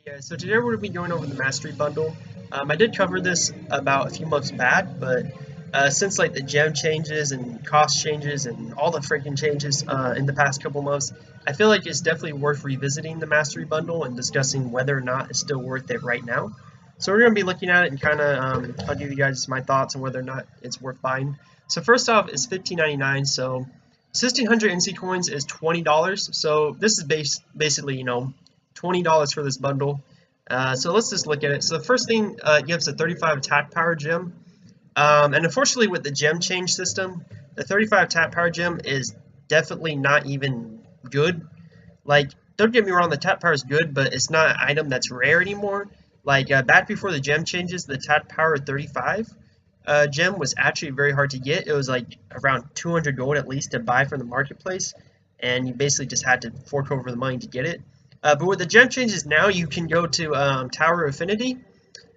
Yeah, so today we're going to be going over the Mastery Bundle. I did cover this about a few months back, but since like the gem changes and cost changes and all the freaking changes in the past couple months, I feel like it's definitely worth revisiting the Mastery Bundle and discussing whether or not it's still worth it right now. So we're going to be looking at it and kind of I'll give you guys my thoughts on whether or not it's worth buying. So first off, it's $15.99. So 1600 NC coins is $20. So this is basically, $20 for this bundle. So let's just look at it. So the first thing, it gives a 35 attack power gem. And unfortunately with the gem change system, the 35 attack power gem is definitely not even good. Like, don't get me wrong, the attack power is good, but it's not an item that's rare anymore. Like, back before the gem changes, the attack power 35 gem was actually very hard to get. It was like around 200 gold at least to buy from the marketplace, and you basically just had to fork over the money to get it. But with the gem changes now, you can go to Tower of Affinity,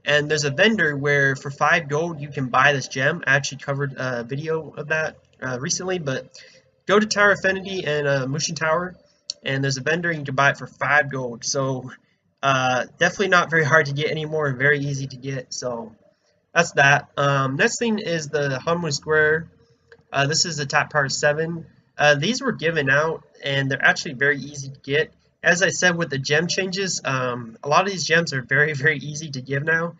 and there's a vendor where for 5 gold you can buy this gem. I actually covered a video of that recently, but go to Tower of Affinity and Mushin Tower, and there's a vendor and you can buy it for 5 gold. So definitely not very hard to get anymore, very easy to get. So that's that. Next thing is the Homeroom Square. This is the top power 7. These were given out and they're actually very easy to get. As I said with the gem changes, a lot of these gems are very easy to give now.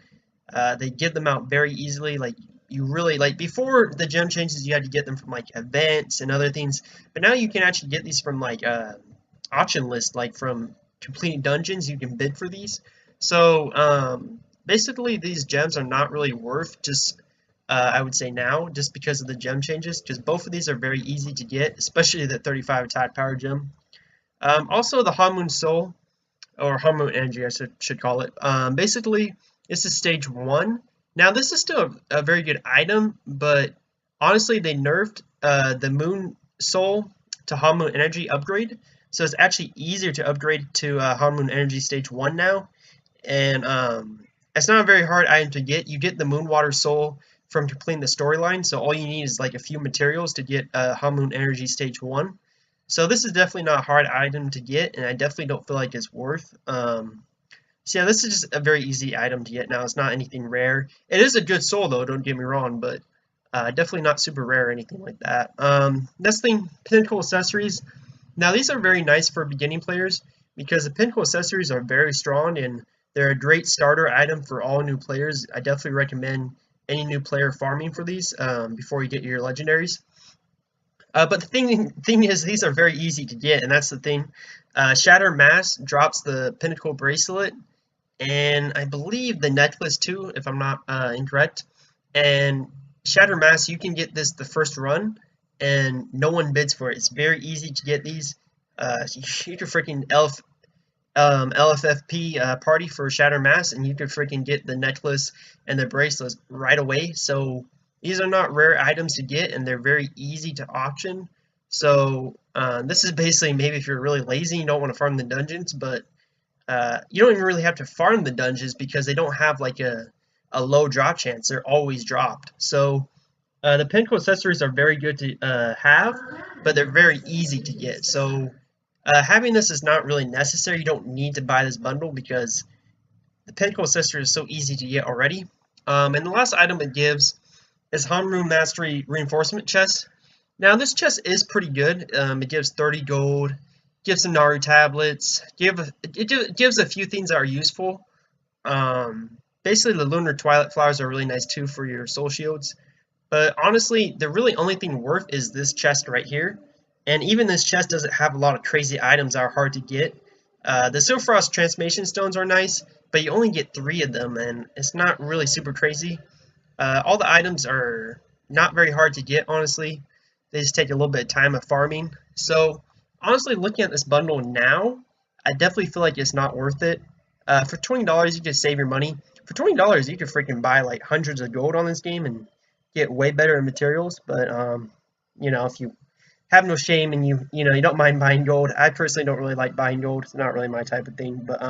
They give them out very easily. Like, you really, like, before the gem changes you had to get them from like events and other things, but now you can actually get these from like auction list, like from completing dungeons. You can bid for these. So basically these gems are not really worth just I would say now, just because of the gem changes, because both of these are very easy to get, especially the 35 attack power gem. Also the Homeroom Soul, or Homeroom Energy I should call it. Basically this is stage 1. Now this is still a very good item, but honestly they nerfed the Moon Soul to Homeroom Energy upgrade, so it's actually easier to upgrade to Homeroom Energy stage 1 now, and it's not a very hard item to get. You get the Moon Water Soul from completing the storyline, so all you need is like a few materials to get Homeroom Energy stage 1. So this is definitely not a hard item to get, and I definitely don't feel like it's worth. So yeah, this is just a very easy item to get now. It's not anything rare. It is a good soul though, don't get me wrong, but definitely not super rare or anything like that. Next thing, Pinnacle Accessories. Now these are very nice for beginning players because the Pinnacle Accessories are very strong and they're a great starter item for all new players. I definitely recommend any new player farming for these before you get your legendaries. But the thing is, these are very easy to get, and that's the thing. Shatter Mass drops the Pinnacle Bracelet, and I believe the necklace too, if I'm not incorrect. And Shatter Mass, you can get this the first run, and no one bids for it. It's very easy to get these. You can freaking LFFP party for Shatter Mass, and you can freaking get the necklace and the bracelets right away. So these are not rare items to get, and they're very easy to auction. So this is basically maybe if you're really lazy and you don't want to farm the dungeons, but you don't even really have to farm the dungeons because they don't have like a low drop chance. They're always dropped. So the Pinnacle Accessories are very good to have, but they're very easy to get. So having this is not really necessary. You don't need to buy this bundle because the Pinnacle Accessory is so easy to get already. And the last item it gives is Homeroom Mastery Reinforcement Chest. Now this chest is pretty good. It gives 30 gold, gives some Naru tablets, it gives a few things that are useful. Basically the Lunar Twilight Flowers are really nice too for your soul shields. But honestly, the really only thing worth is this chest right here. And even this chest doesn't have a lot of crazy items that are hard to get. The Silfrost Transformation Stones are nice, but you only get 3 of them, and it's not really super crazy. All the items are not very hard to get, honestly. They just take a little bit of time of farming. So honestly, looking at this bundle now, I definitely feel like it's not worth it. For $20 you can save your money. For $20 you can freaking buy like hundreds of gold on this game and get way better materials. But if you have no shame and you don't mind buying gold, I personally don't really like buying gold. It's not really my type of thing. But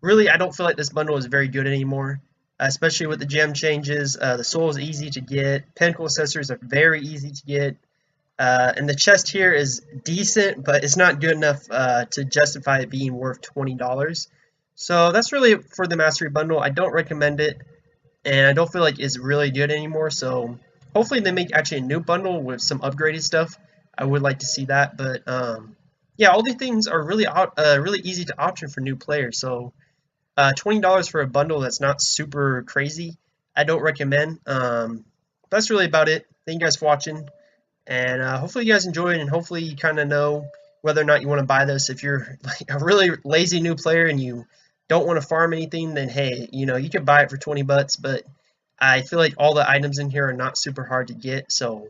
really, I don't feel like this bundle is very good anymore, especially with the gem changes. The soul is easy to get. Pinnacle Accessories are very easy to get. And the chest here is decent, but it's not good enough to justify it being worth $20. So that's really it for the mastery bundle. I don't recommend it, and I don't feel like it's really good anymore. So hopefully they make actually a new bundle with some upgraded stuff. I would like to see that, but yeah, all these things are really really easy to option for new players. So $20 for a bundle that's not super crazy, I don't recommend. That's really about it. Thank you guys for watching, and hopefully you guys enjoyed, and hopefully you kind of know whether or not you want to buy this. If you're like a really lazy new player and you don't want to farm anything, then hey, you can buy it for 20 bucks, but I feel like all the items in here are not super hard to get, so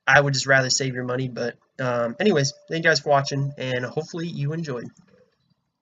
I would just rather save your money. But anyways, thank you guys for watching, and hopefully you enjoyed.